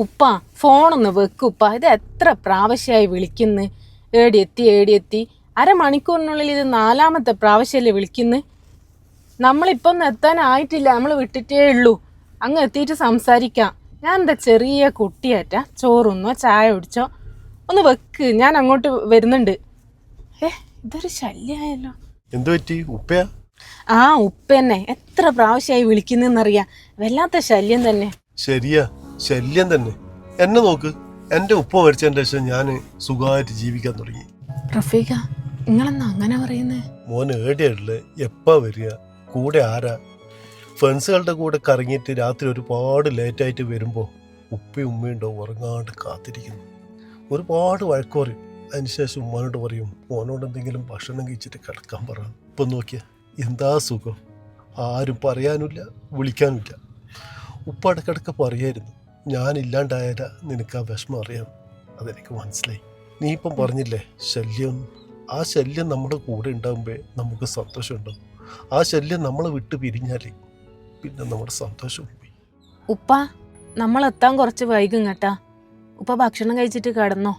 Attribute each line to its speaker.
Speaker 1: ഉപ്പ ഫോണൊന്ന് വെക്കുപ്പ. ഇത് എത്ര പ്രാവശ്യമായി വിളിക്കുന്നു. ഏടിയെത്തി അരമണിക്കൂറിനുള്ളിൽ ഇത് 4ാമത്തെ പ്രാവശ്യമല്ലേ വിളിക്കുന്നു. നമ്മളിപ്പം ഒന്നും എത്താനായിട്ടില്ല, നമ്മൾ വിട്ടിട്ടേ ഉള്ളൂ. അങ്ങ് എത്തിയിട്ട് സംസാരിക്കാം. ഞാൻ എന്താ ചെറിയ കുട്ടിയാറ്റാ, ചോറുന്നോ ചായ കുടിച്ചോ, ഒന്ന് വെക്ക്, ഞാൻ അങ്ങോട്ട് വരുന്നുണ്ട്. ഇതൊരു ശല്യമായല്ലോ.
Speaker 2: എന്തു പറ്റി? ഉപ്പയാ?
Speaker 1: ആ ഉപ്പ തന്നെ. എത്ര പ്രാവശ്യമായി വിളിക്കുന്നറിയാം. വല്ലാത്ത ശല്യം തന്നെ.
Speaker 2: ശരിയാ, ശല്യം തന്നെ. എന്നെ നോക്ക്, എന്റെ ഉപ്പ മരിച്ചതിന്റെ ശേഷം ഞാൻ സുഖമായിട്ട് ജീവിക്കാൻ തുടങ്ങി.
Speaker 1: റഫീഖ, നിങ്ങളെന്നാ അങ്ങനെ പറയുന്നേ?
Speaker 2: മോൻ ഏടിയായിട്ടില്ലേ? എപ്പാ വരിക? കൂടെ ആരാ? ഫ്രണ്ട്സുകളുടെ കൂടെ കറങ്ങിയിട്ട് രാത്രി ഒരുപാട് ലേറ്റായിട്ട് വരുമ്പോൾ ഉപ്പയും ഉമ്മയുണ്ടോ ഉറങ്ങാണ്ട് കാത്തിരിക്കുന്നു. ഒരുപാട് വഴക്ക് പറയും. അതിനുശേഷം ഉമ്മാനോട് പറയും, മോനോട് എന്തെങ്കിലും ഭക്ഷണം കഴിച്ചിട്ട് കിടക്കാൻ പറ. ഇപ്പം നോക്കിയ എന്താ സുഖം. ആരും പറയാനുമില്ല, വിളിക്കാനുമില്ല. ഉപ്പ ഇടയ്ക്കിടയ്ക്ക് പറയായിരുന്നു, ഞാനില്ലാണ്ടായാലാ നിനക്ക് ആ വിഷമം അറിയാം. അതെനിക്ക് മനസ്സിലായി. നീ ഇപ്പം പറഞ്ഞില്ലേ ശല്യം, ആ ശല്യം നമ്മുടെ കൂടെ ഉണ്ടാകുമ്പോൾ നമുക്ക് സന്തോഷം ഉണ്ടാവും. ആ ശല്യം നമ്മളെ വിട്ട് പിരിഞ്ഞാൽ പിന്നെ നമ്മുടെ സന്തോഷം പോയി.
Speaker 1: ഉപ്പ, നമ്മളെത്താൻ കുറച്ച് വൈകും കേട്ടാ. ഉപ്പ ഭക്ഷണം കഴിച്ചിട്ട് കിടന്നോ.